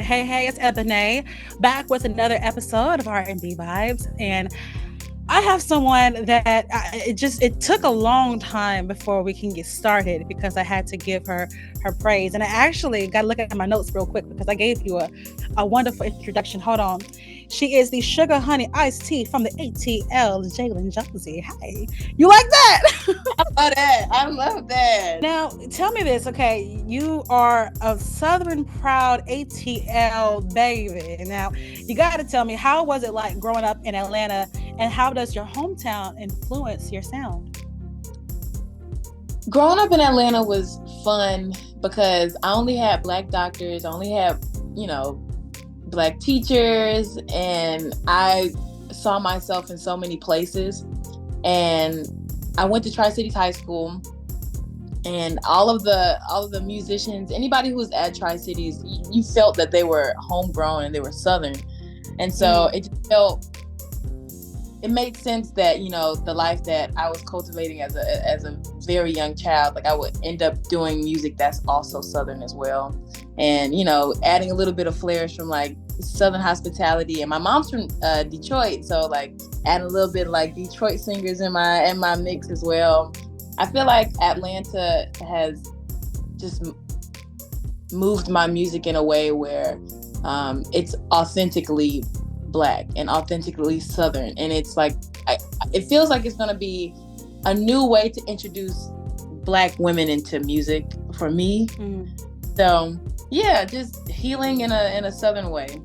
Hey, it's Ebony back with another episode of RnB Vibes. And I have someone that it took a long time before we can get started because I had to give her praise. And I actually got to look at my notes real quick because I gave you a wonderful introduction. Hold on. She is the Sugar Honey Iced Tea from the ATL, Jalen Jonesy. Hi. You like that? I love that. I love that. Now, tell me this, okay? You are a Southern proud ATL baby. Now, you got to tell me, how was it like growing up in Atlanta, and how does your hometown influence your sound? Growing up in Atlanta was fun because I only had Black doctors, I only had, Black teachers, and I saw myself in so many places. And I went to Tri-Cities High School, and all of the musicians, anybody who was at Tri-Cities, you felt that they were homegrown and they were Southern. And so it made sense that, the life that I was cultivating as a very young child, like I would end up doing music that's also Southern as well. And, adding a little bit of flares from like Southern hospitality. And my mom's from Detroit, so like adding a little bit of, like, Detroit singers in my mix as well. I feel like Atlanta has just moved my music in a way where it's authentically Black and authentically Southern, and it's like it feels like it's gonna be a new way to introduce Black women into music for me. So yeah, just healing in a Southern way.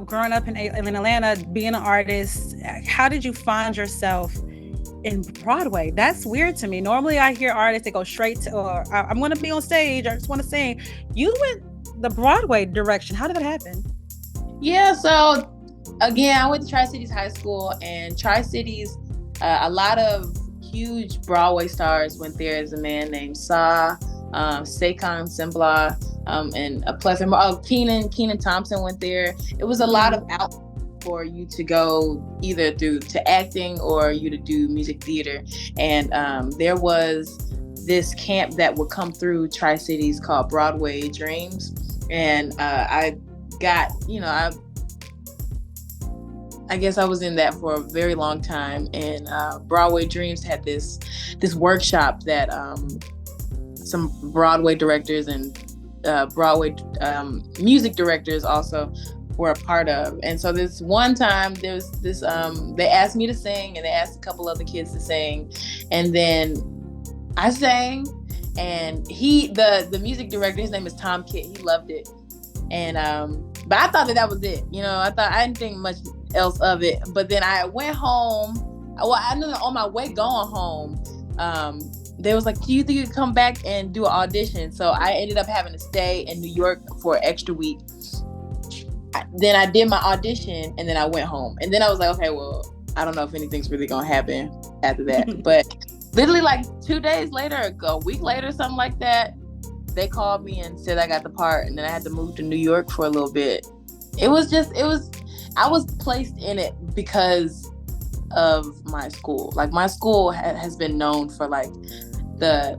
Growing up in Atlanta, being an artist, how did you find yourself in Broadway? That's weird to me. Normally I hear artists that go straight to, or I'm going to be on stage, I just want to sing. You went the Broadway direction. How did that happen? Yeah, so again, I went to Tri-Cities High School, and Tri-Cities, a lot of huge Broadway stars went there. As a man named Sa, Saquon Sembla, and a plethora of Kenan Thompson went there. It was a lot of out for you to go either to acting or you to do music theater. And there was this camp that would come through Tri-Cities called Broadway Dreams. And I got, I guess I was in that for a very long time. And Broadway Dreams had this workshop that some Broadway directors and Broadway music directors also were a part of. And so this one time there's this they asked me to sing, and they asked a couple other kids to sing, and then I sang. And the music director, his name is Tom Kitt, he loved it. And but I thought that was it. I didn't think much else of it. But then I went home. Well, I knew that on my way going home, they was like, do you think you could come back and do an audition? So I ended up having to stay in New York for an extra week. Then I did my audition, and then I went home. And then I was like, okay, well, I don't know if anything's really gonna happen after that. But literally like 2 days later, a week later, something like that, they called me and said I got the part, and then I had to move to New York for a little bit. I was placed in it because of my school. Like, my school has been known for like the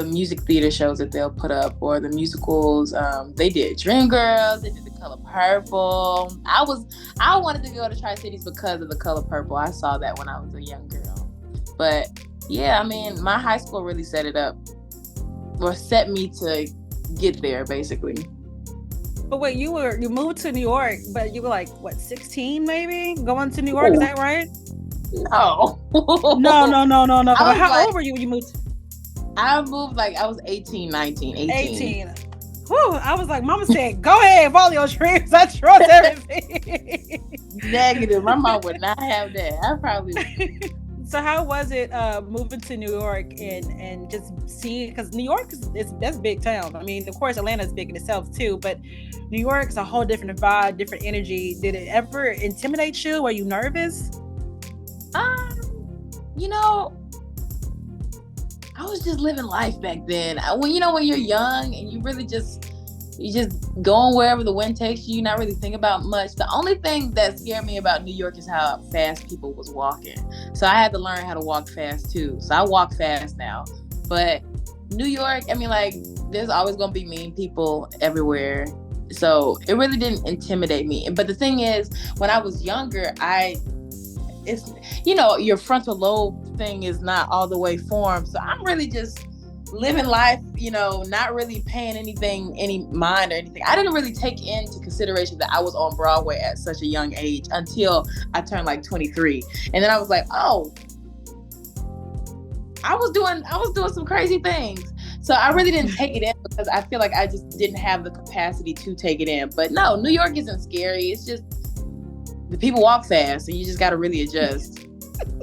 music theater shows that they'll put up, or the musicals. They did Dreamgirls, they did The Color Purple. I wanted to go to Tri-Cities because of The Color Purple. I saw that when I was a young girl. But yeah, I mean, my high school really set it up, or set me to get there, basically. But wait, you moved to New York, but you were like, what, 16 maybe? Going to New York, Is that right? No. No. How old were you when you moved? I moved like I was 18. Whew, I was like, Mama said, go ahead, follow your dreams. I trust everything. Negative. My mom would not have that. I probably would. So how was it moving to New York and just seeing, because New York that's a big town. I mean, of course, Atlanta is big in itself too, but New York's a whole different vibe, different energy. Did it ever intimidate you? Were you nervous? I was just living life back then. When you're young and you just going wherever the wind takes you, not really thinking about much. The only thing that scared me about New York is how fast people was walking. So I had to learn how to walk fast too. So I walk fast now. But New York, I mean, like, there's always gonna be mean people everywhere. So it really didn't intimidate me. But the thing is, when I was younger, it's, your frontal lobe thing is not all the way formed. So I'm really just living life, not really paying any mind or anything. I didn't really take into consideration that I was on Broadway at such a young age until I turned like 23. And then I was like, oh, I was doing some crazy things. So I really didn't take it in because I feel like I just didn't have the capacity to take it in. But no, New York isn't scary. It's just the people walk fast, and you just got to really adjust.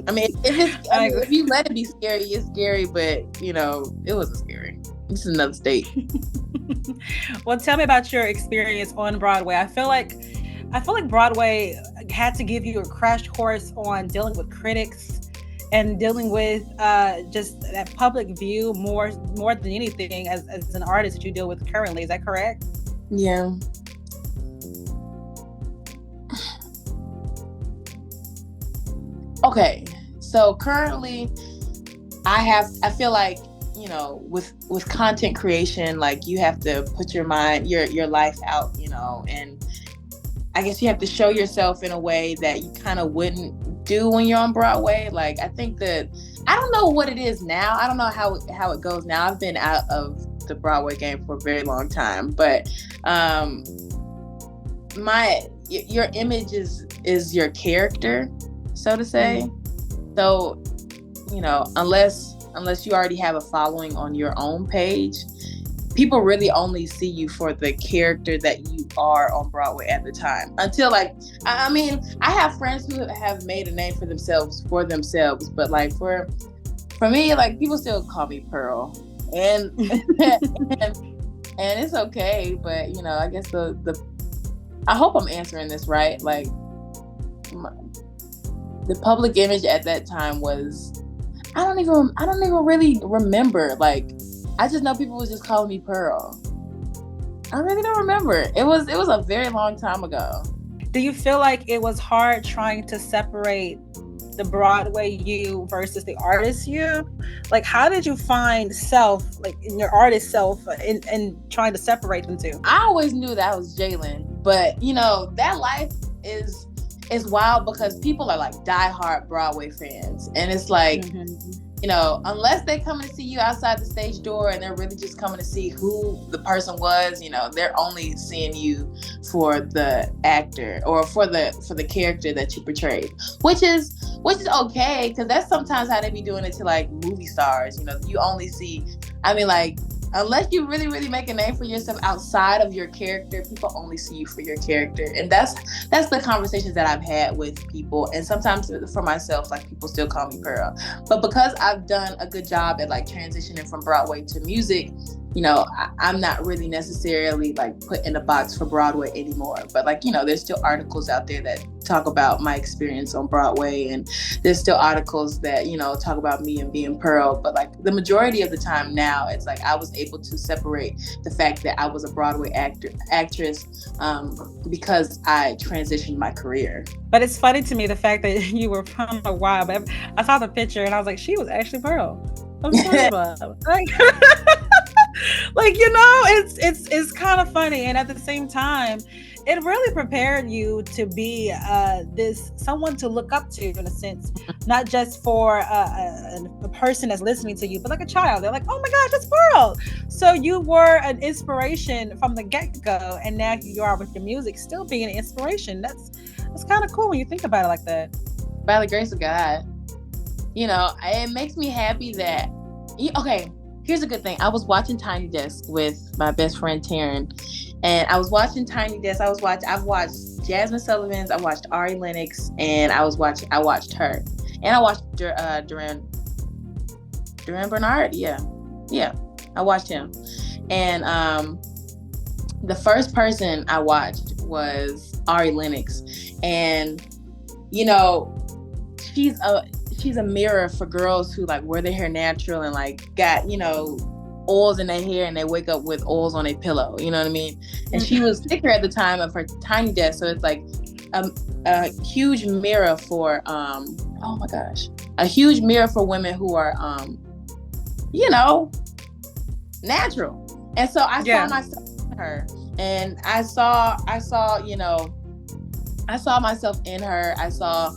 I mean, if you let it be scary, it's scary. But it wasn't scary. This is another state. Well, tell me about your experience on Broadway. I feel like Broadway had to give you a crash course on dealing with critics and dealing with just that public view more than anything as an artist that you deal with currently. Is that correct? Yeah. Okay. So currently I feel like, with content creation, like you have to put your life out, and I guess you have to show yourself in a way that you kind of wouldn't do when you're on Broadway. Like, I think that, I don't know what it is now. I don't know how it goes now. I've been out of the Broadway game for a very long time, but your image is your character, so to say. Mm-hmm. So, unless you already have a following on your own page, people really only see you for the character that you are on Broadway at the time. Until, like, I mean, I have friends who have made a name for themselves, but like for me, like, people still call me Pearl, and and it's okay. But I guess I hope I'm answering this right. Like, the public image at that time was, I don't even really remember. Like, I just know people was just calling me Pearl. I really don't remember. It was a very long time ago. Do you feel like it was hard trying to separate the Broadway you versus the artist you? Like, how did you find self, like, in your artist self, and trying to separate them two? I always knew that I was Jalen, but that life is wild because people are like diehard Broadway fans, and it's like, mm-hmm. Unless they come and see you outside the stage door and they're really just coming to see who the person was, they're only seeing you for the actor or for the character that you portrayed, which is okay, because that's sometimes how they be doing it to like movie stars. You only see, I mean, like, unless you really, really make a name for yourself outside of your character, people only see you for your character. And that's the conversations that I've had with people. And sometimes for myself, like, people still call me Pearl. But because I've done a good job at like transitioning from Broadway to music, I'm not really necessarily like put in a box for Broadway anymore. But like, there's still articles out there that talk about my experience on Broadway, and there's still articles that, talk about me and being Pearl. But like, the majority of the time now, it's like I was able to separate the fact that I was a Broadway actress because I transitioned my career. But it's funny to me, the fact that you were from a while, but I saw the picture and I was like, she was actually Pearl. Like, it's kind of funny, and at the same time, it really prepared you to be someone to look up to, in a sense, not just for a person that's listening to you, but like a child. They're like, oh my gosh, that's Pearl. So you were an inspiration from the get-go, and now you are with your music still being an inspiration. That's kind of cool when you think about it like that. By the grace of God, it makes me happy that, okay, here's a good thing. I was watching Tiny Desk with my best friend Taryn, and I was watching Tiny Desk. I've watched Jasmine Sullivan's, I watched Ari Lennox, and I watched her, and I watched Duran Bernard. Yeah, I watched him, and the first person I watched was Ari Lennox, and she's a mirror for girls who like wear their hair natural and like got oils in their hair, and they wake up with oils on their pillow, you know what I mean? And she was thicker at the time of her Tiny Desk, so it's like a huge mirror for a huge mirror for women who are natural. And so I saw myself her, and I saw myself in her. I saw,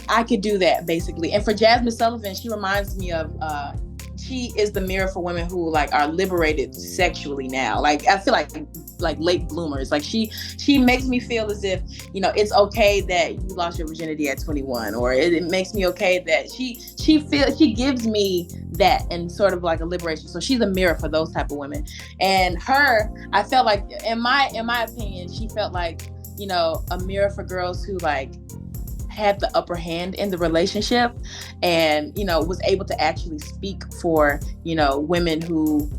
I could do that basically. And for Jasmine Sullivan, she reminds me of she is the mirror for women who like are liberated sexually now. Like I feel like late bloomers. Like she makes me feel as if, it's okay that you lost your virginity at 21, or it makes me okay that she gives me that and sort of like a liberation. So she's a mirror for those type of women. And her, I felt like in my opinion, she felt like, a mirror for girls who like had the upper hand in the relationship and, was able to actually speak for, women who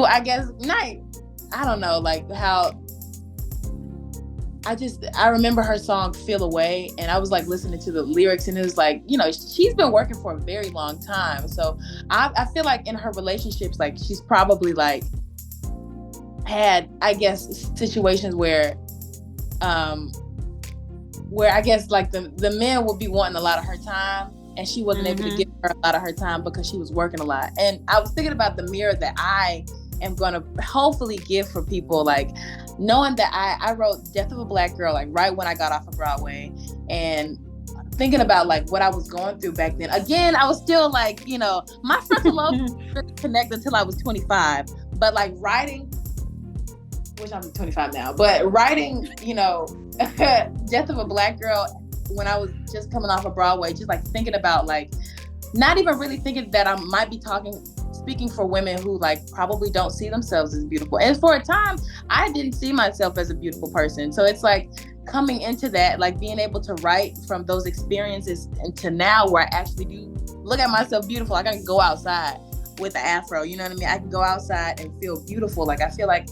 I guess I don't know, like how I remember her song Feel Away, and I was like listening to the lyrics, and it was like, she's been working for a very long time. So I feel like in her relationships, like she's probably like had, I guess, situations where I guess like the men would be wanting a lot of her time, and she wasn't able to give her a lot of her time because she was working a lot. And I was thinking about the mirror that I am going to hopefully give for people, like knowing that I wrote Death of a Black Girl like right when I got off of Broadway, and thinking about like what I was going through back then. Again, I was still like, my frontal lobe didn't connect until I was 25, but like writing, which I'm 25 now, but writing, Death of a Black Girl when I was just coming off of Broadway, just like thinking about like, not even really thinking that I might be speaking for women who like probably don't see themselves as beautiful. And for a time, I didn't see myself as a beautiful person. So it's like coming into that, like being able to write from those experiences into now where I actually do look at myself beautiful. I can go outside with the afro, you know what I mean? I can go outside and feel beautiful. Like I feel like,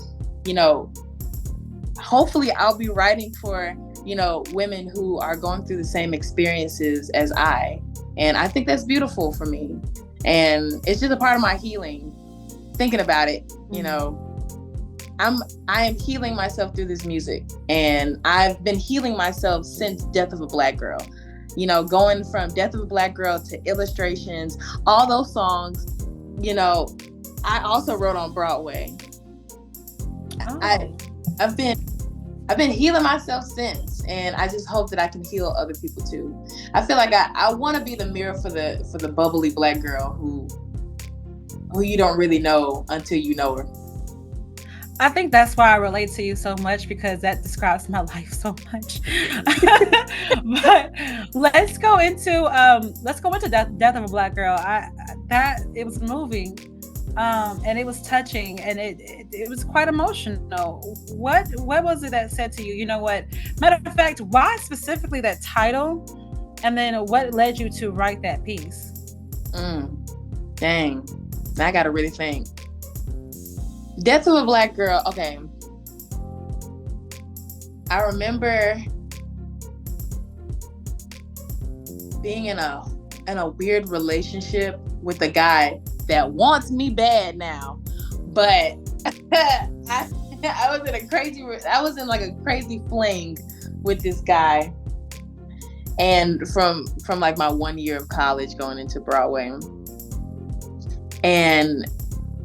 hopefully I'll be writing for, women who are going through the same experiences as I. And I think that's beautiful for me. And it's just a part of my healing. Thinking about it, I am healing myself through this music. And I've been healing myself since Death of a Black Girl. Going from Death of a Black Girl to Illustrations, all those songs, I also wrote on Broadway. Oh. I've been healing myself since, and I just hope that I can heal other people too. I feel like I want to be the mirror for the bubbly Black girl who you don't really know until you know her. I think that's why I relate to you so much, because that describes my life so much. But let's go into Death of a Black Girl. It was moving. And it was touching, and it was quite emotional. What was it that said to you, what? Matter of fact, why specifically that title? And then what led you to write that piece? Dang. I gotta really think. Death of a Black Girl, okay. I remember being in a weird relationship with a guy that wants me bad now, but I was in like a crazy fling with this guy, and from like my 1 year of college going into Broadway. And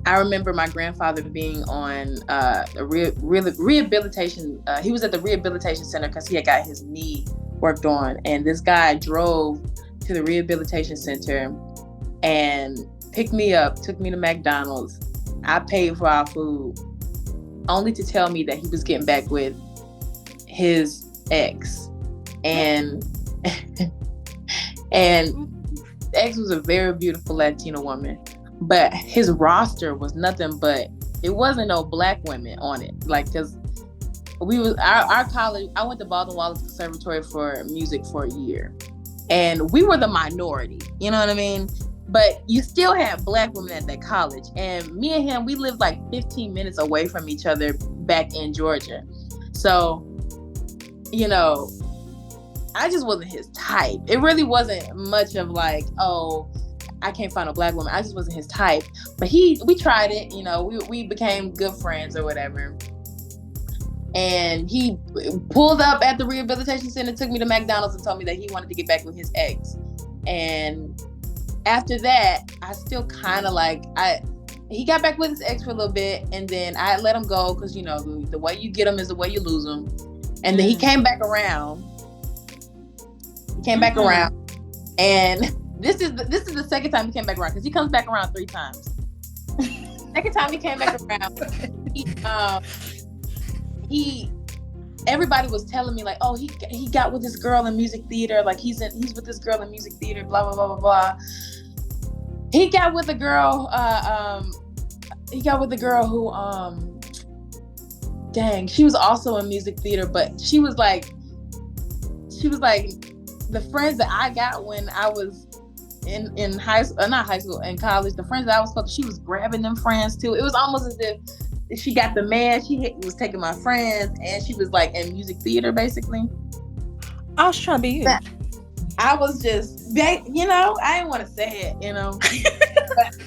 I remember my grandfather being on a rehabilitation. He was at the rehabilitation center because he had got his knee worked on, and this guy drove to the rehabilitation center and picked me up, took me to McDonald's. I paid for our food, only to tell me that he was getting back with his ex. And ex was a very beautiful Latina woman, but his roster was nothing but, it wasn't no Black women on it. Like, cause our college, I went to Baldwin Wallace Conservatory for music for a year, and we were the minority, you know what I mean? But you still had Black women at that college. And me and him, we lived like 15 minutes away from each other back in Georgia. So, I just wasn't his type. It really wasn't much of like, oh, I can't find a Black woman. I just wasn't his type. But we tried it, we became good friends or whatever. And he pulled up at the rehabilitation center, took me to McDonald's, and told me that he wanted to get back with his ex. And after that, I still kind of like, he got back with his ex for a little bit, and then I let him go because, you know, the way you get them is the way you lose them. And then he came back around. And this is the second time he came back around, because he comes back around 3 times. Second time he came back around, he everybody was telling me like, oh, he got with this girl in music theater, like he's with this girl in music theater, blah blah blah blah blah. He got with a girl who dang, she was also in music theater, but she was like the friends that I got when I was in college, the friends that I was close to, she was grabbing them friends too. It was almost as if she got the man, was taking my friends, and she was like in music theater basically. I was trying to be you. I was just, you know, I didn't want to say it, you know. But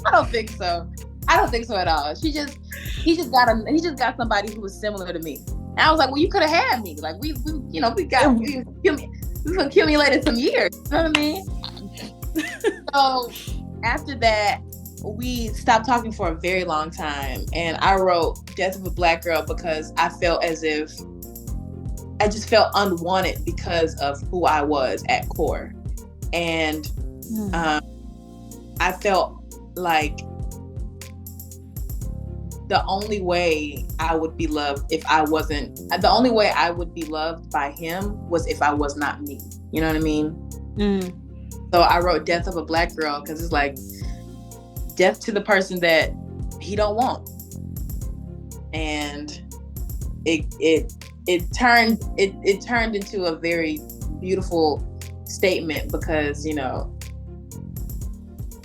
I don't think so at all. He just got somebody who was similar to me. And I was like, well, you could have had me. Like we've accumulated some years. You know what I mean? So after that, we stopped talking for a very long time, and I wrote Death of a Black Girl because I felt as if I just felt unwanted because of who I was at core. And I felt like the only way I would be loved the only way I would be loved by him was if I was not me. You know what I mean? So I wrote Death of a Black Girl because it's like death to the person that he don't want. And it turned into a very beautiful statement because, you know,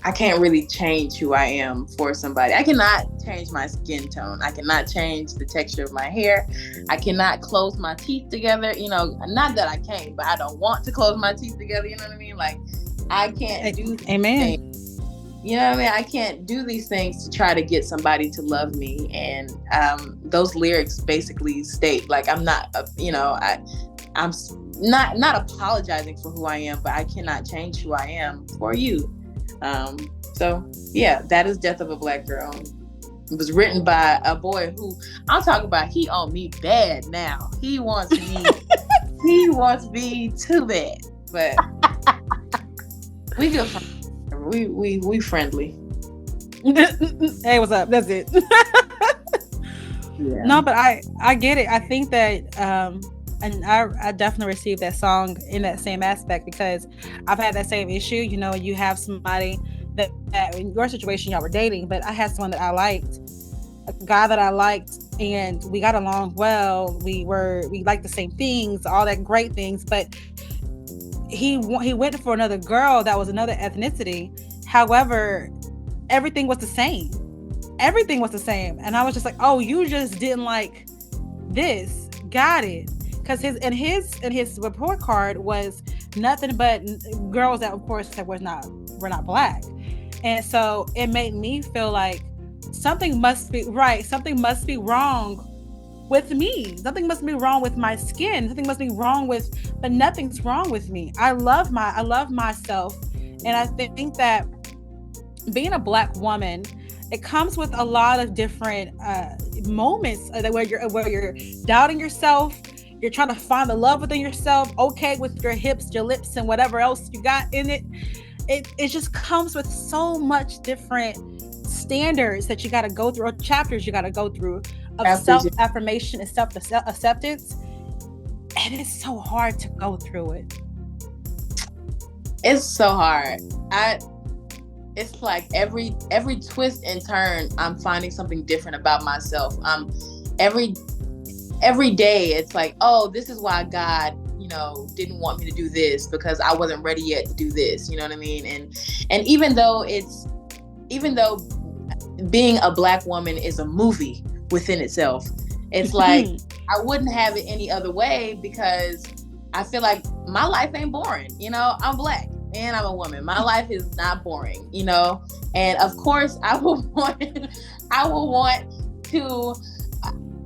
I can't really change who I am for somebody. I cannot change my skin tone. I cannot change the texture of my hair. I cannot close my teeth together. You know, not that I can't, but I don't want to close my teeth together. You know what I mean? Like, I can't do Amen. things. You know what I mean? I can't do these things to try to get somebody to love me. And those lyrics basically state, like, I'm not, I'm not apologizing for who I am, but I cannot change who I am for you. So yeah, that is Death of a Black Girl. It was written by a boy who I'm talking about. He on me bad now. He wants me. He wants me too bad. But we feel we friendly. Hey, what's up? That's it. Yeah. No, but I get it. I think that and I definitely received that song in that same aspect because I've had that same issue. You know, you have somebody that in your situation y'all were dating, but I had someone that I liked, a guy that I liked, and we got along well. We liked the same things, all that great things, but he went for another girl that was another ethnicity. However, everything was the same. Everything was the same, and I was just like, "Oh, you just didn't like this. Got it." Because his report card was nothing but girls that, of course, that were not black, and so it made me feel like something must be right. Something must be wrong with me. Something must be wrong with my skin. Something must be wrong but nothing's wrong with me. I love myself, and I think that being a Black woman, it comes with a lot of different moments where you're doubting yourself. You're trying to find the love within yourself, okay with your hips, your lips, and whatever else you got in it. It just comes with so much different standards that you got to go through, or chapters you got to go through of self-affirmation and self-acceptance. And it's so hard to go through it. It's so hard. It's like every twist and turn, I'm finding something different about myself. Every day it's like, oh, this is why God, you know, didn't want me to do this because I wasn't ready yet to do this. You know what I mean? And even though being a Black woman is a movie within itself, it's like I wouldn't have it any other way because I feel like my life ain't boring. You know, I'm Black and I'm a woman. My life is not boring, you know? And of course I would want to,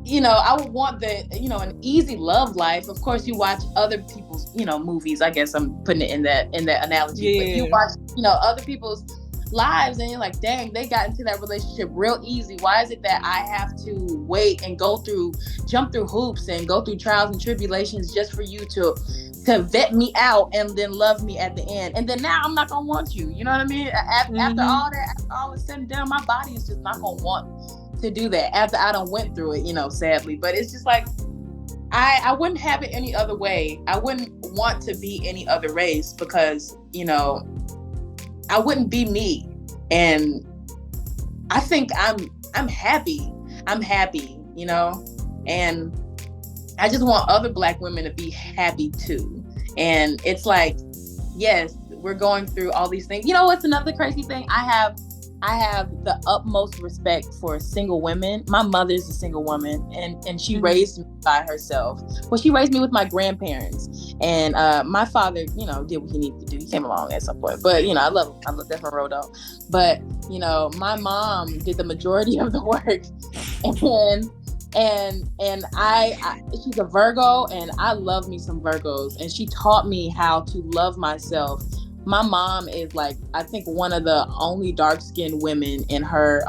you know, I would want an easy love life. Of course, you watch other people's, you know, movies. I guess I'm putting it in that analogy. Yeah. But you watch, you know, other people's lives, and you're like, dang, they got into that relationship real easy. Why is it that I have to wait and jump through hoops and go through trials and tribulations just for you to vet me out and then love me at the end? And then now I'm not gonna want you. You know what I mean? After all that, after all is said and done, my body is just not gonna want to do that after I done went through it, sadly. But it's just like, I wouldn't have it any other way. I wouldn't want to be any other race, because, I wouldn't be me. And I think I'm happy. I'm happy, and I just want other Black women to be happy too. And it's like, yes, we're going through all these things. What's another crazy thing? I have the utmost respect for single women. My mother's a single woman, and she raised me by herself. Well, she raised me with my grandparents, and my father, did what he needed to do. He came along at some point, but I love him. I love that from Rodo. But my mom did the majority of the work, and I she's a Virgo, and I love me some Virgos, and she taught me how to love myself. My mom is like, I think, one of the only dark-skinned women in her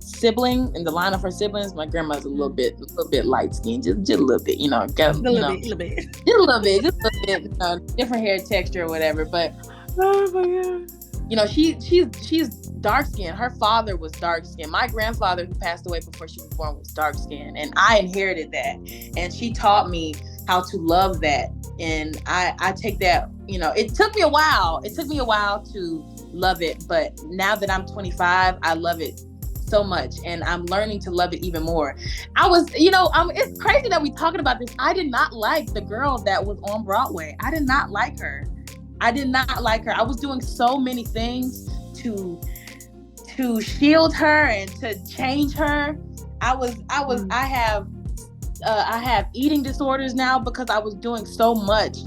sibling, in the line of her siblings. My grandma's a little bit light-skinned, just a little bit, just a little bit, different hair texture or whatever. But oh my God, she's dark-skinned. Her father was dark-skinned. My grandfather, who passed away before she was born, was dark-skinned, and I inherited that. And she taught me how to love that. And I take that, it took me a while. It took me a while to love it. But now that I'm 25, I love it so much. And I'm learning to love it even more. It's crazy that we're talking about this. I did not like the girl that was on Broadway. I did not like her. I was doing so many things to shield her and to change her. I have eating disorders now because I was doing so much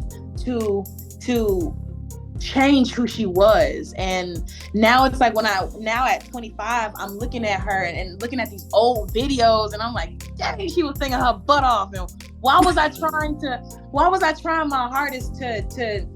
to change who she was. And now it's like, now at 25, I'm looking at her and looking at these old videos, and I'm like, dang, she was singing her butt off. And why was I trying my hardest to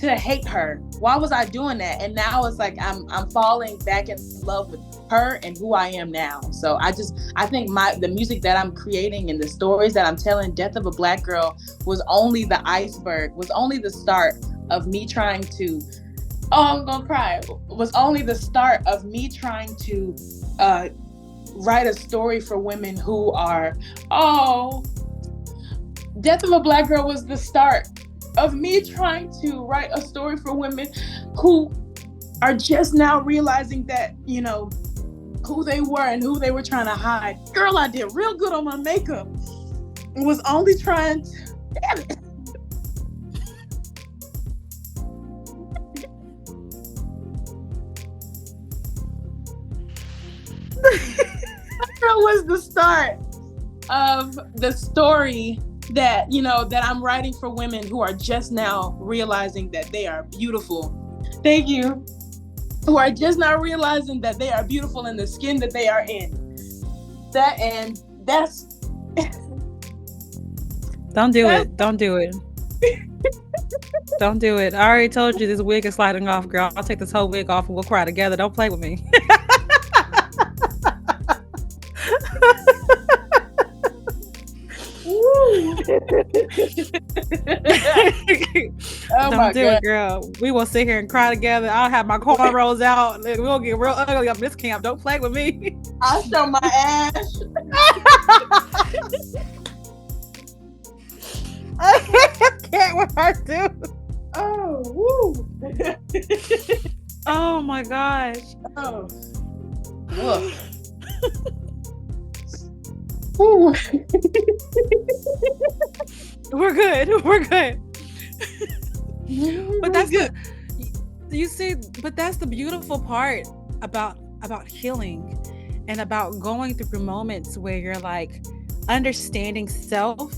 hate her? Why was I doing that? And now it's like I'm falling back in love with her and who I am now. So I think the music that I'm creating and the stories that I'm telling, Death of a Black Girl, was only the iceberg, was only the start of me trying to, I'm gonna cry, was only the start of me trying to write a story for women who are, Death of a Black Girl was the start of me trying to write a story for women who are just now realizing that, who they were and who they were trying to hide. Girl, I did real good on my makeup. Was only trying to, damn it. That was the start of the story that I'm writing for women who are just now realizing that they are beautiful. Thank you. Who are just now realizing that they are beautiful in the skin that they are in. That's Don't do it. Don't do it. Don't do it. I already told you this wig is sliding off, girl. I'll take this whole wig off and we'll cry together. Don't play with me. Don't do it, girl. We will sit here and cry together. I'll have my cornrows out. We'll get real ugly up this camp. Don't play with me. I'll show my ass. I can't with her too. Oh, woo. Oh my gosh. Oh. We're good. But that's good. You see, but that's the beautiful part about healing and about going through moments where you're like understanding self,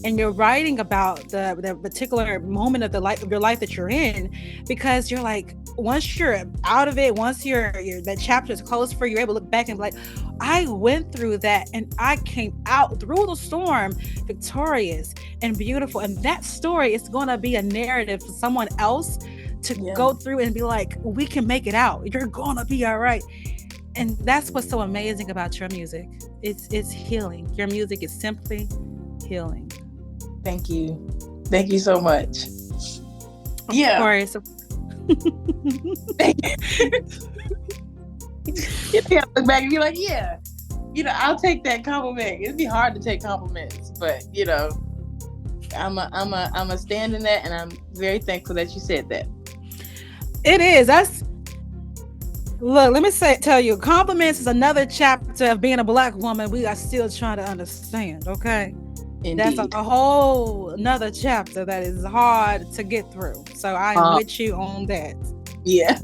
and you're writing about the particular moment of your life that you're in, because you're like, once you're out of it, once you're that chapter is closed for you, you're able to look back and be like, I went through that and I came out through the storm victorious and beautiful. And that story is going to be a narrative for someone else to go through and be like, we can make it out. You're gonna be all right. And that's what's so amazing about your music. It's healing. Your music is simply healing. Thank you. Thank you so much. Of course. You have to look back and be like, yeah, I'll take that compliment. It'd be hard to take compliments, but I'm a stand in that, and I'm very thankful that you said that. It is. Look, let me tell you, compliments is another chapter of being a Black woman we are still trying to understand, okay? Indeed. That's a whole another chapter that is hard to get through. So I'm with you on that. Yeah.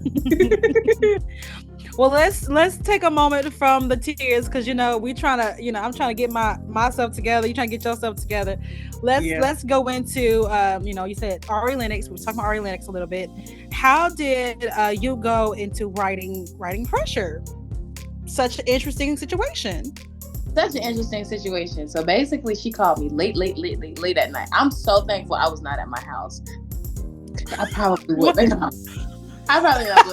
Well, let's take a moment from the tears, because we trying to, I'm trying to get myself together. You trying to get yourself together. Let's go into you said Ari Lennox. We were talking about Ari Lennox a little bit. How did you go into writing Pressure? Such an interesting situation. So basically, she called me late at night. I'm so thankful I was not at my house. I probably would. I probably not.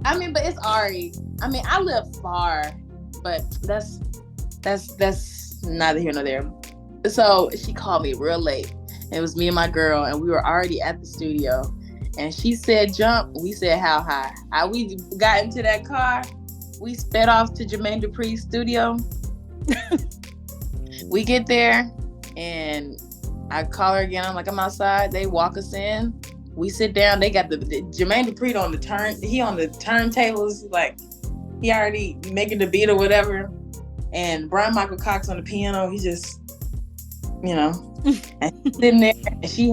I mean, but it's Ari. I mean, I live far, but that's neither here nor there. So she called me real late. It was me and my girl, and we were already at the studio. And she said jump. We said how high. We got into that car. We sped off to Jermaine Dupri's studio. We get there, and I call her again. I'm like, I'm outside. They walk us in. We sit down. They got the Jermaine Dupri on the turntables. Like, he already making the beat or whatever. And Brian Michael Cox on the piano. He just, and sitting there. And she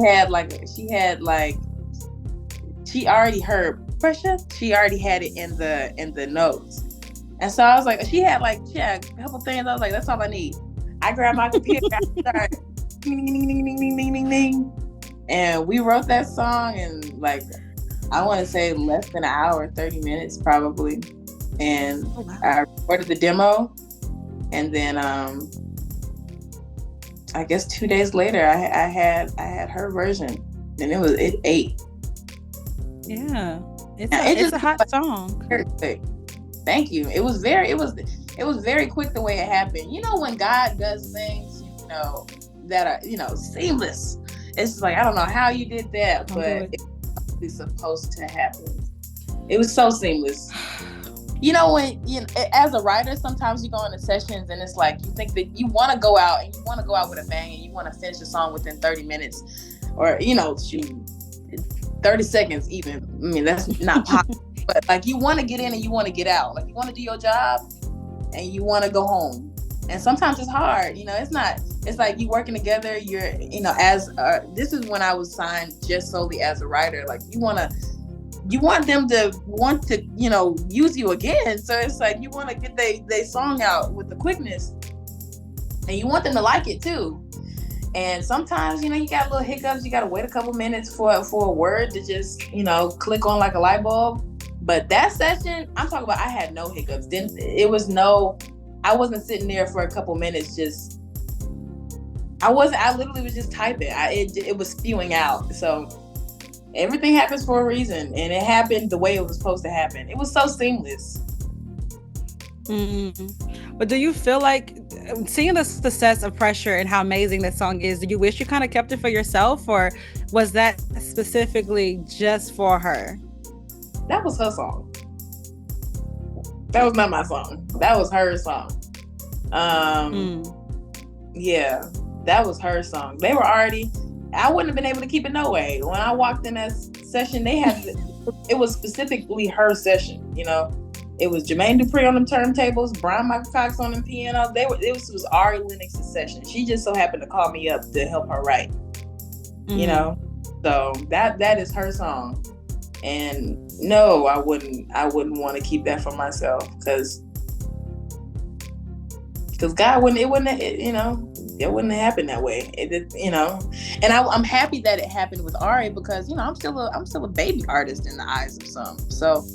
already heard Pressure. She already had it in the notes. And so I was like, she had a couple things. I was like, that's all I need. I grabbed my computer. I started ding, ding, ding, ding, ding, ding, ding, ding. And we wrote that song in I want to say less than an hour, 30 minutes probably. And I recorded the demo. And then I guess 2 days later I had her version, and it ate. Yeah. It's a hot song. Thank you. It was very quick the way it happened. When God does things, that are, seamless. It's like, I don't know how you did that, but it's supposed to happen. It was so seamless. When as a writer, sometimes you go into sessions and it's like you think that you want to go out with a bang, and you want to finish the song within 30 minutes or 30 seconds even. I mean, that's not possible. But you want to get in and you want to get out. You want to do your job and you want to go home. And sometimes it's hard. It's like you working together. You're, this is when I was signed just solely as a writer. You want them to want to, use you again. So it's like you want to get they song out with the quickness, and you want them to like it too. And sometimes, you got little hiccups. You got to wait a couple minutes for a word to just, click on like a light bulb. But that session, I'm talking about, I had no hiccups. I wasn't sitting there for a couple minutes I literally was just typing. It was spewing out. So everything happens for a reason, and it happened the way it was supposed to happen. It was so seamless. Mm-hmm. But do you feel like, seeing the success of Pressure and how amazing that song is, do you wish you kind of kept it for yourself, or was that specifically just for her? That was her song. That was not my song. That was her song. Yeah, that was her song. They were already, I wouldn't have been able to keep it no way. When I walked in that session, it was specifically her session, It was Jermaine Dupri on them turntables, Brian Michael Cox on them piano. It was Ari Lennox's session. She just so happened to call me up to help her write. So that is her song. And no, I wouldn't want to keep that for myself, because God it wouldn't have happened that way. And I'm happy that it happened with Ari, because I'm still a baby artist in the eyes of some. So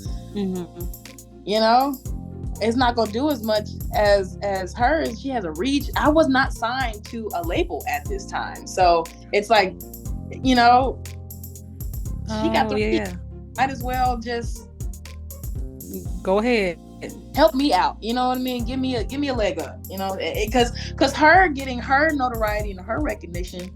it's not gonna do as much as hers. She has a reach. I was not signed to a label at this time, so it's like she got Oh, yeah. might as well just Go ahead. help me out. You know what I mean? Give me a leg up. You know, because her getting her notoriety and her recognition,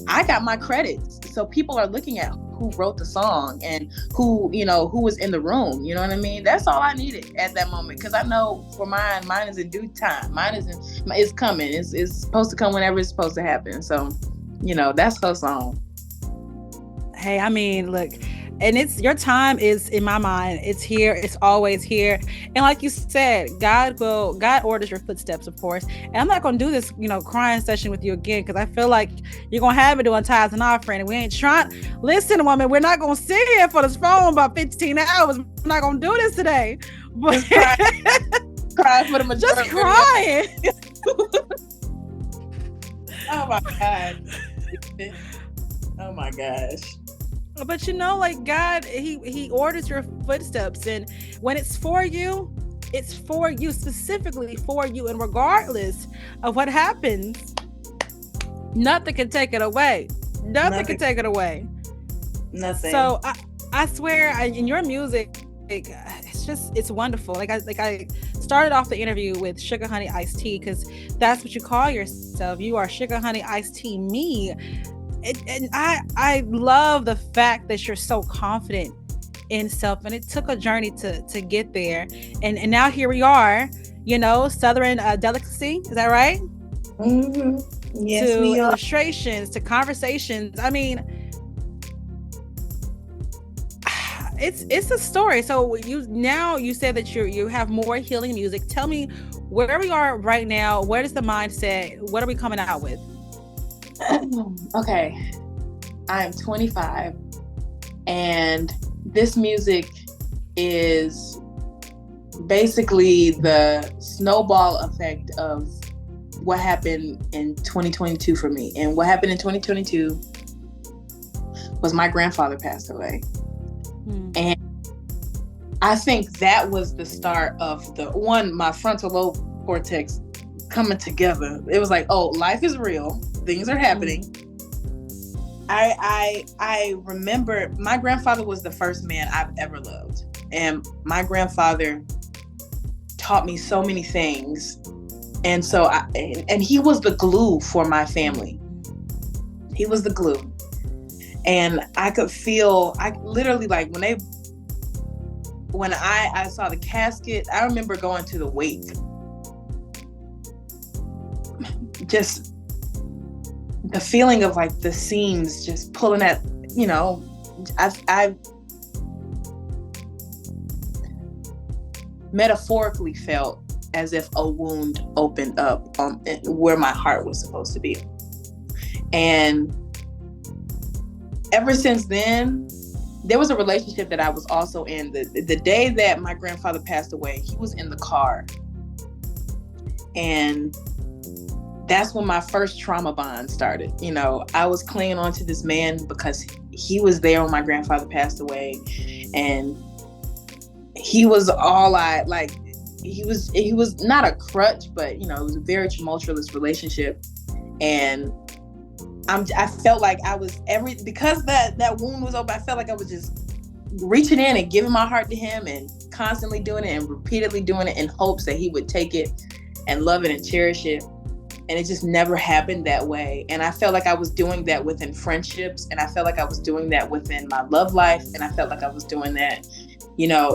I got my credits. So people are looking at who wrote the song and who was in the room. You know what I mean? That's all I needed at that moment. Because I know for mine is in due time. It's coming. It's supposed to come whenever it's supposed to happen. So, that's her song. Hey, I mean, look, and it's your time is in my mind. It's here. It's always here. And like you said, God orders your footsteps, of course. And I'm not going to do this, crying session with you again, because I feel like you're going to have me doing tithes and offering. And we ain't trying. Listen, woman, we're not going to sit here for this phone about 15 hours. We're not going to do this today. But crying for the majority. Just crying. Oh my God. Oh my gosh. But like God, he orders your footsteps, and when it's for you, specifically for you, and regardless of what happens, nothing can take it away. Nothing can take it away. Nothing. So I swear, in your music, it's wonderful. Like I started off the interview with Sugar Honey Iced Tea, because that's what you call yourself. You are Sugar Honey Iced Tea me. And I love the fact that you're so confident in self, and it took a journey to get there, and now here we are, Southern delicacy, is that right? Mm-hmm. Yes, to we are. Illustrations, to conversations. I mean, it's a story. So you said that you have more healing music. Tell me where we are right now. What is the mindset? What are we coming out with? Okay, I am 25, and this music is basically the snowball effect of what happened in 2022 for me. And what happened in 2022 was my grandfather passed away. And I think that was the start of my frontal lobe cortex coming together. It was like, oh, life is real. Things are happening. I remember my grandfather was the first man I've ever loved. And my grandfather taught me so many things. And so and he was the glue for my family. He was the glue. And I could feel, I literally, like, when I saw the casket, I remember going to the wake. Just the feeling of like the seams just pulling at, I metaphorically felt as if a wound opened up where my heart was supposed to be. And ever since then, there was a relationship that I was also in. The day that my grandfather passed away, he was in the car. And that's when my first trauma bond started. I was clinging on to this man because he was there when my grandfather passed away. And he was all he was not a crutch, but, it was a very tumultuous relationship. And I felt like I was because that wound was open, I felt like I was just reaching in and giving my heart to him and constantly doing it and repeatedly doing it in hopes that he would take it and love it and cherish it. And it just never happened that way. And I felt like I was doing that within friendships, and I felt like I was doing that within my love life, and I felt like I was doing that,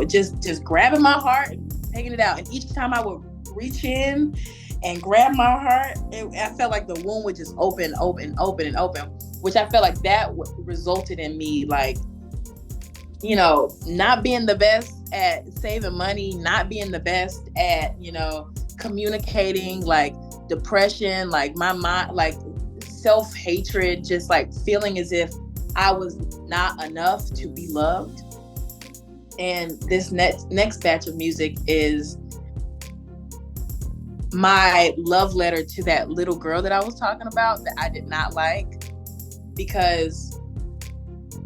just grabbing my heart and taking it out. And each time I would reach in and grab my heart, I felt like the wound would just open, which I felt like that resulted in me, like, not being the best at saving money, not being the best at, communicating, like depression, like my mind, like self-hatred, just like feeling as if I was not enough to be loved. And this next batch of music is my love letter to that little girl that I was talking about that I did not like. Because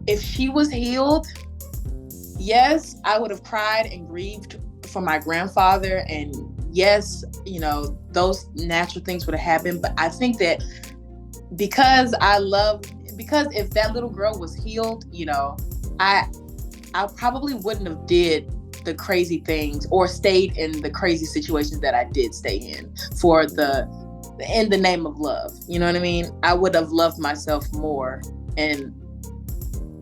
if she was healed, yes, I would have cried and grieved for my grandfather, and yes, those natural things would have happened. But I think that because if that little girl was healed, I probably wouldn't have did the crazy things or stayed in the crazy situations that I did stay in in the name of love. You know what I mean? I would have loved myself more and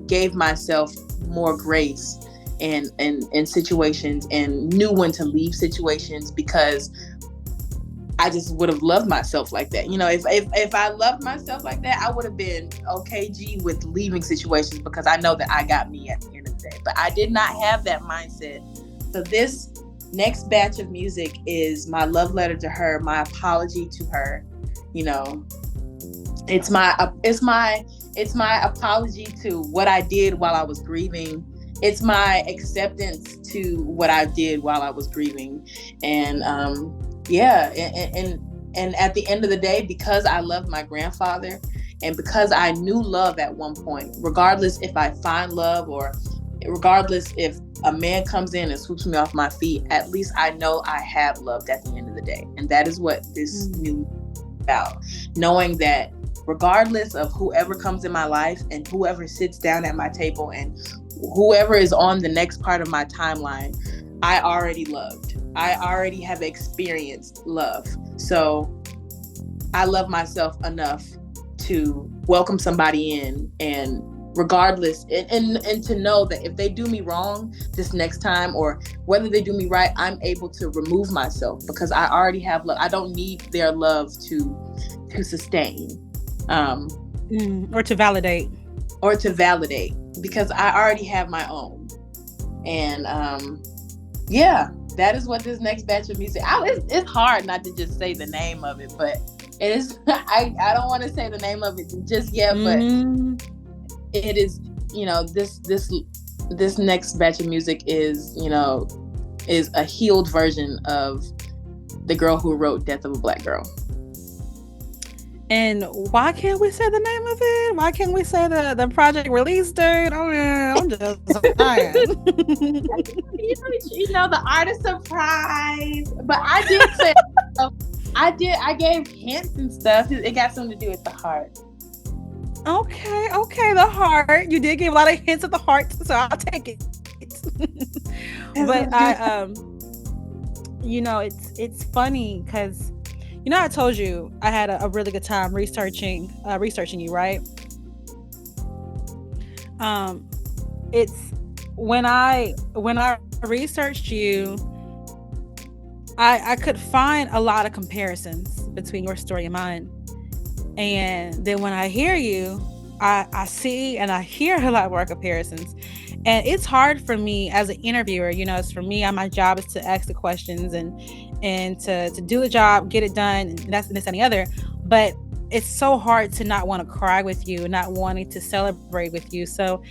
gave myself more grace in situations, and knew when to leave situations, because I just would have loved myself like that. You know, if I loved myself like that, I would have been okay with leaving situations, because I know that I got me at the end of the day. But I did not have that mindset. So this next batch of music is my love letter to her, my apology to her. You know, it's my apology to what I did while I was grieving. It's my acceptance to what I did while I was grieving. And yeah, and at the end of the day, because I loved my grandfather, and because I knew love at one point, regardless if I find love, or regardless if a man comes in and swoops me off my feet, at least I know I have loved at the end of the day. And that is what this new about, knowing that regardless of whoever comes in my life and whoever sits down at my table and whoever is on the next part of my timeline, I already loved. I already have experienced love. So I love myself enough to welcome somebody in, and regardless, and to know that if they do me wrong this next time, or whether they do me right, I'm able to remove myself, because I already have love. I don't need their love to sustain, or to validate, because I already have my own. And yeah, that is what this next batch of music. It's hard not to just say the name of it, but it is. I don't want to say the name of it just yet, but it is. You know, this next batch of music is, you know, is a healed version of the girl who wrote "Death of a Black Girl." And why can't we say the name of it? Why can't we say the project release date? Oh, yeah, I'm just saying. You know, the artist surprise. But I did say, I gave hints and stuff. It got something to do with the heart. Okay, the heart. You did give a lot of hints of the heart, so I'll take it. But you know, it's funny because, you know, I told you I had a really good time researching you, right? It's when I researched you, I could find a lot of comparisons between your story and mine. And then when I hear you, I see and I hear a lot more comparisons. And it's hard for me as an interviewer. You know, it's for me, my job is to ask the questions and to do the job, get it done, and that's this and the other. But it's so hard to not want to cry with you, not wanting to celebrate with you. So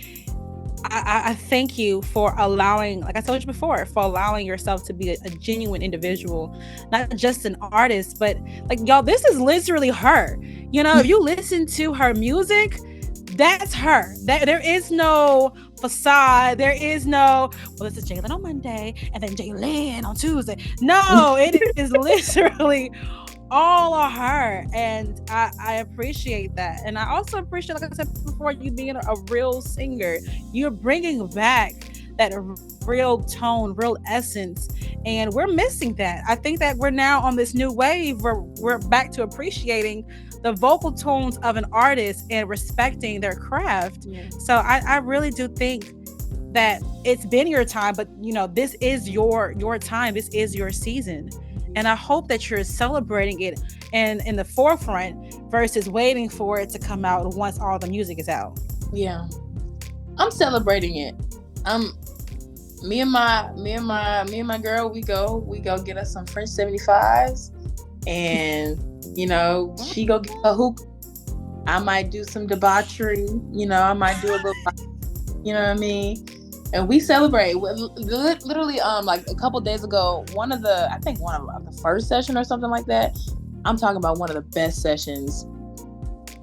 I thank you for allowing, like I told you before, for allowing yourself to be a genuine individual, not just an artist, but like, y'all, this is literally her. You know, if you listen to her music, that's her. There is no facade. There is no, well, this is Jalen on Monday and then Jalen on Tuesday. No, it is literally all of her. And I appreciate that. And I also appreciate, like I said before, you being a real singer. You're bringing back that real tone, real essence. And we're missing that. I think that we're now on this new wave where we're back to appreciating the vocal tones of an artist and respecting their craft. Yeah. So I really do think that it's been your time, but you know, this is your time. This is your season. And I hope that you're celebrating it and in the forefront versus waiting for it to come out once all the music is out. Yeah. I'm celebrating it. Me and my girl, we go get us some French 75s, and you know, she go get a hook. I might do some debauchery, you know, I might do a little, you know what I mean? And we celebrate. Literally, like a couple days ago, one of the first session or something like that. I'm talking about one of the best sessions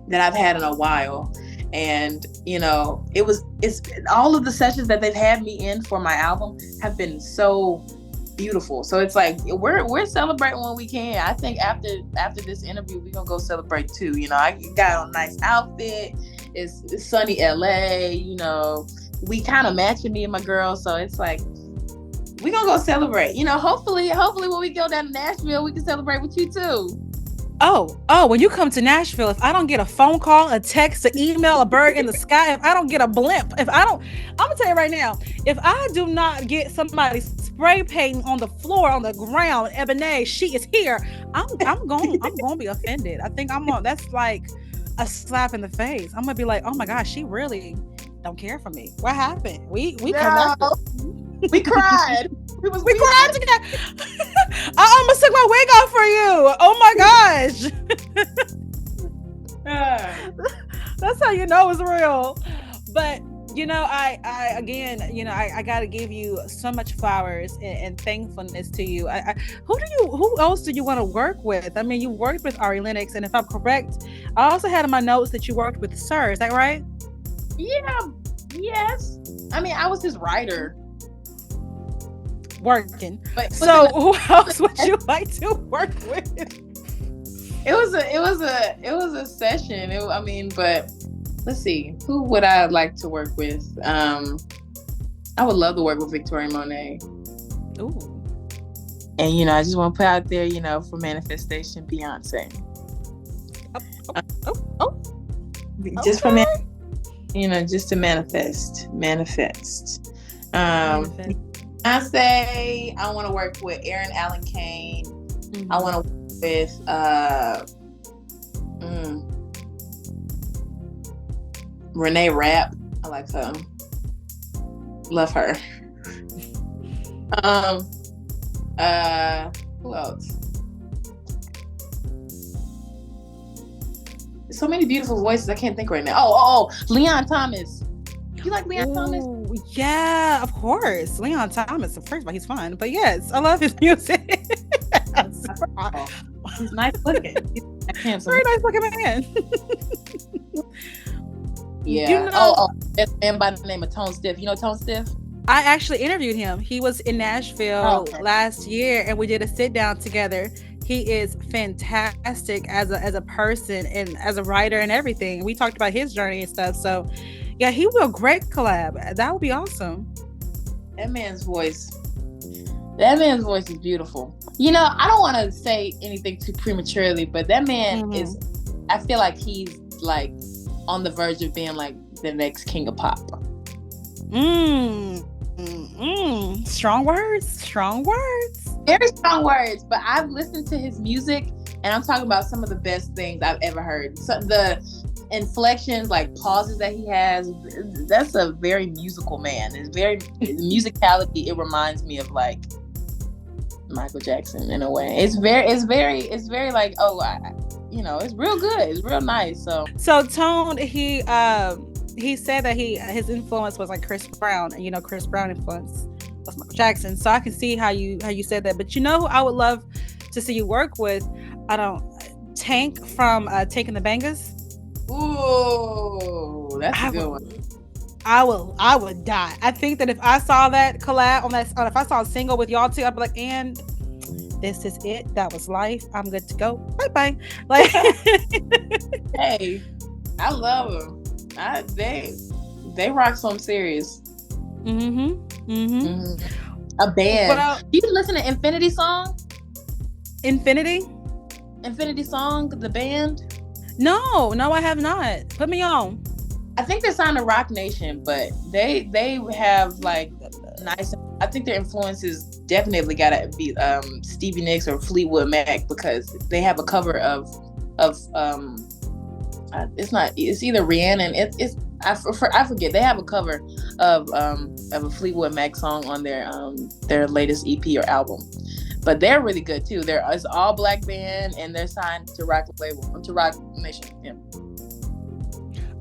that I've had in a while. And, you know, it's all of the sessions that they've had me in for my album have been so beautiful. So it's like we're celebrating when we can. I think after this interview, we're gonna go celebrate too. You know, I got on a nice outfit. It's sunny LA, you know. we kind of matching, me and my girl. So it's like we gonna go celebrate. You know, hopefully when we go down to Nashville, we can celebrate with you too. Oh, when you come to Nashville, if I don't get a phone call, a text, an email, a bird in the sky, if I don't get a blimp, I'm gonna tell you right now, if I do not get somebody spray painting on the floor, on the ground, Ebony, she is here, I'm gonna be offended. I think that's like a slap in the face. I'm gonna be like, oh my gosh, she really don't care for me. What happened? We connected. We cried. We cried together. I almost took my wig off for you. Oh my gosh. That's how you know it's real. But you know, I again, you know, I gotta give you so much flowers and thankfulness to you. Who else do you want to work with? I mean, you worked with Ari Lennox, and if I'm correct, I also had in my notes that you worked with Sir. Is that right? Yeah. Yes. I mean, I was his writer. Working. So who else would you like to work with? It was a session. But let's see, who would I like to work with? I would love to work with Victoria Monet. Ooh. And you know, I just want to put out there, you know, for manifestation, Beyonce. Just for you know, just to manifest. I say I want to work with Aaron Allen Kane. Mm-hmm. I want to work with Renee Rapp. I like her. Love her. Who else? There's so many beautiful voices. I can't think right now. Oh, Leon Thomas. You like Leon Thomas? Yeah, of course. Leon Thomas. First of all, he's fun, but yes, I love his music. He's nice looking. Very nice looking man. Yeah. You know, that's a man by the name of Tone Stiff. You know Tone Stiff? I actually interviewed him. He was in Nashville last year, and we did a sit down together. He is fantastic as a person and as a writer and everything. We talked about his journey and stuff. So yeah, he will great collab. That would be awesome. That man's voice is beautiful. You know, I don't want to say anything too prematurely, but that man is, I feel like he's like on the verge of being like the next king of pop. Strong words. Very strong words, but I've listened to his music and I'm talking about some of the best things I've ever heard. So the inflections, like pauses that he has, that's a very musical man. It's very musicality. It reminds me of like Michael Jackson in a way. It's very like, you know, it's real good. It's real nice. So Tone, he said that his influence was like Chris Brown, and you know, Chris Brown influence was Michael Jackson. So I can see how you said that. But you know who I would love to see you work with? Tank from Taking the Bangers. Ooh, that's a good one. I would die. I think that if I saw that collab if I saw a single with y'all two, I'd be like, and this is it. That was life. I'm good to go. Bye. Like, hey, I love them. They rock something serious. A band. Do you listen to Infinity Song? Infinity Song, the band? No, I have not. Put me on. I think they're signed to Rock Nation, but they have like nice. I think their influences definitely gotta be Stevie Nicks or Fleetwood Mac, because they have a cover of it's either Rihanna and I forget. They have a cover of a Fleetwood Mac song on their latest EP or album. But they're really good too. It's all black band and they're signed to Rock Nation. Yeah.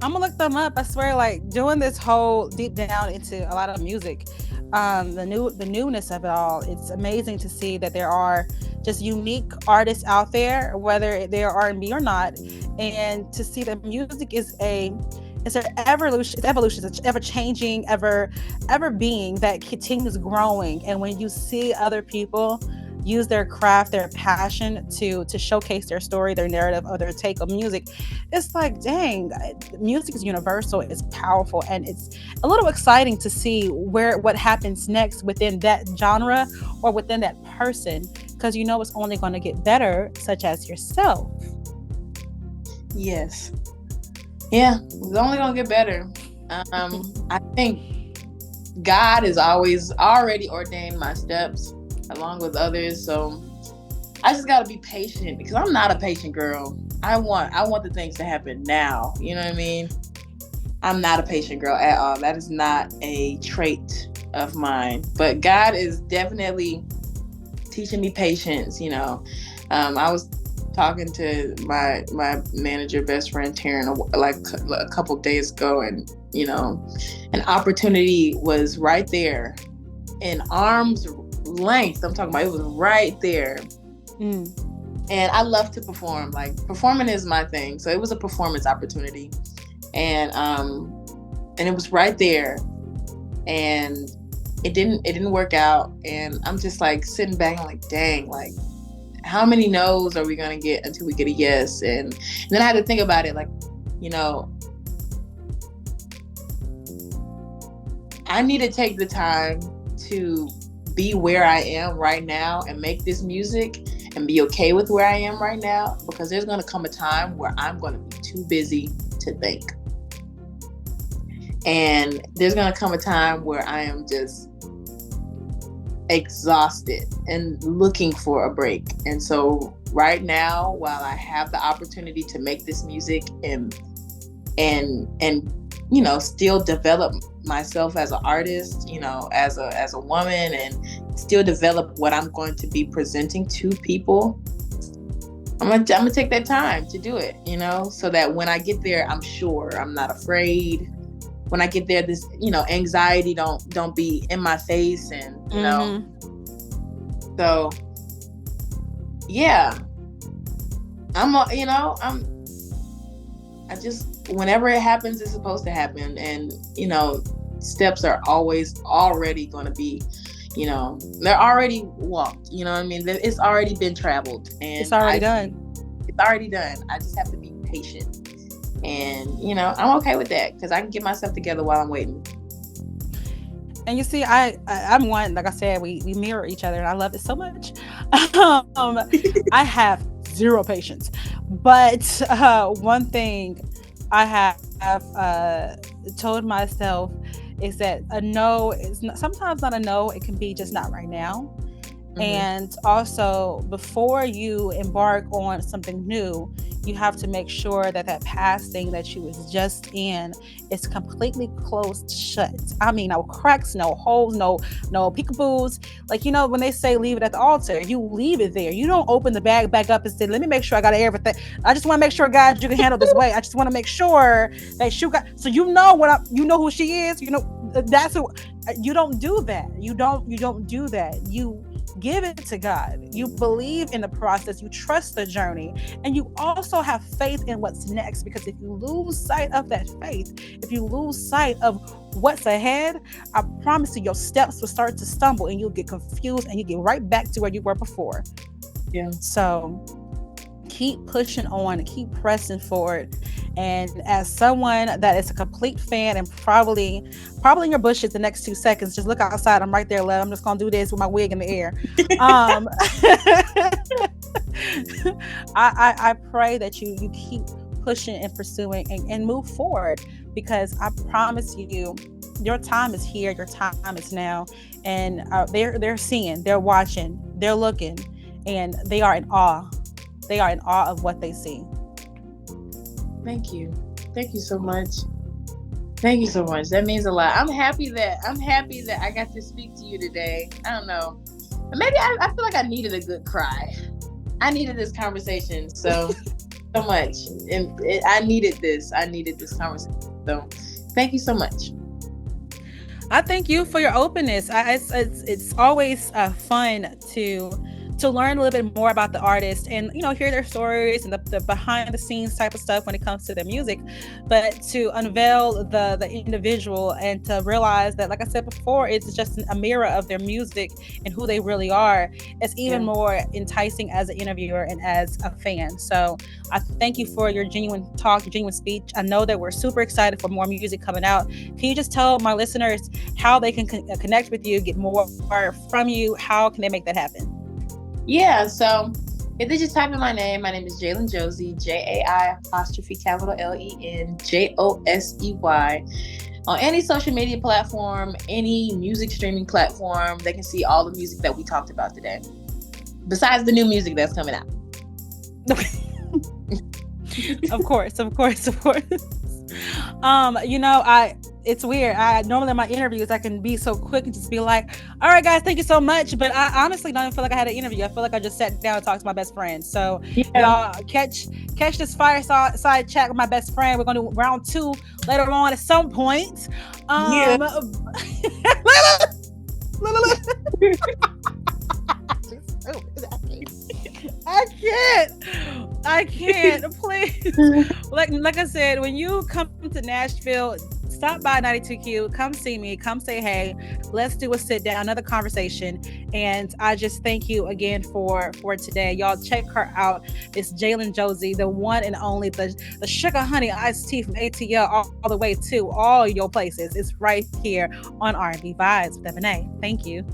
I'm gonna look them up. I swear, like doing this whole deep down into a lot of music, the newness of it all. It's amazing to see that there are just unique artists out there, whether they're R&B or not, and to see that music is it's an evolution. It's ever changing, ever being that continues growing. And when you see other people use their craft, their passion to showcase their story, their narrative, or their take of music. It's like, dang, music is universal, it's powerful, and it's a little exciting to see what happens next within that genre or within that person, because you know it's only going to get better, such as yourself. Yes. Yeah, it's only gonna get better. I think God has always already ordained my steps along with others, so I just gotta be patient because I'm not a patient girl. I want the things to happen now. You know what I mean? I'm not a patient girl at all. That is not a trait of mine. But God is definitely teaching me patience. I was talking to my manager, best friend Taryn, like a couple days ago, and an opportunity was right there, in arm's length. I'm talking about, it was right there. And I love to perform. Like, performing is my thing. So it was a performance opportunity, and it was right there, and it didn't work out. And I'm just like sitting back and like, dang, like, how many no's are we gonna get until we get a yes? And then I had to think about it, like, I need to take the time to be where I am right now and make this music and be okay with where I am right now, because there's gonna come a time where I'm gonna be too busy to think. And there's gonna come a time where I am just exhausted and looking for a break. And so right now, while I have the opportunity to make this music and still develop myself as an artist, as a woman, and still develop what I'm going to be presenting to people, I'm gonna take that time to do it, so that when I get there, I'm sure, I'm not afraid. When I get there, this, anxiety don't be in my face, and so yeah, I just, whenever it happens, it's supposed to happen. And, steps are always already going to be, they're already walked, you know what I mean? It's already been traveled, and it's already done. It's already done. I just have to be patient. And, I'm okay with that, because I can get myself together while I'm waiting. And you see, I'm one, like I said, we mirror each other, and I love it so much. I have zero patience. But one thing I have told myself is that a no is sometimes not a no. It can be just not right now. Mm-hmm. And also, before you embark on something new, you have to make sure that past thing that you was just in is completely closed shut. I mean, no cracks, no holes, no peekaboos. Like, when they say leave it at the altar, you leave it there. You don't open the bag back up and say, let me make sure I got everything. I just want to make sure, God, you can handle this way. I just want to make sure that you got, so you know who she is. That's who. You don't do that. You don't do that. You give it to God. You believe in the process. You trust the journey, and you also have faith in what's next. Because if you lose sight of that faith, if you lose sight of what's ahead, I promise you, your steps will start to stumble, and you'll get confused, and you get right back to where you were before. Yeah. So keep pushing on, keep pressing forward. And as someone that is a complete fan, and probably in your bushes the next 2 seconds, just look outside. I'm right there, love. I'm just gonna do this with my wig in the air. I pray that you keep pushing and pursuing and move forward, because I promise you, your time is here, your time is now, and they're seeing, they're watching, they're looking, and they are in awe. They are in awe of what they see. Thank you so much. Thank you so much. That means a lot. I'm happy that I got to speak to you today. I don't know. Maybe I feel like I needed a good cry. I needed this conversation so much. And I needed this conversation. So thank you so much. I thank you for your openness. It's always fun to to learn a little bit more about the artist and, you know, hear their stories and the behind the scenes type of stuff when it comes to their music, but to unveil the individual and to realize that, like I said before, it's just a mirror of their music and who they really are. It's even more enticing as an interviewer and as a fan. So I thank you for your genuine talk, your genuine speech. I know that we're super excited for more music coming out. Can you just tell my listeners how they can connect with you, get more from you? How can they make that happen? Yeah, so if they just type in my name is Jalen Josie, JAI''Len JOSEY. On any social media platform, any music streaming platform, they can see all the music that we talked about today. Besides the new music that's coming out. Of course. You know, it's weird. I normally in my interviews I can be so quick and just be like, all right guys, thank you so much. But I honestly don't even feel like I had an interview. I feel like I just sat down and talked to my best friend. So y'all catch this fireside chat with my best friend. We're gonna do round 2 later on at some point. I can't. Please. Like I said, when you come to Nashville, stop by 92Q, come see me, come say hey, let's do a sit down, another conversation. And I just thank you again for today. Y'all check her out. It's Jalen Josie, the one and only, the sugar honey iced tea from ATL all the way to all your places. It's right here on RnB Vibes with Ebony. Thank you.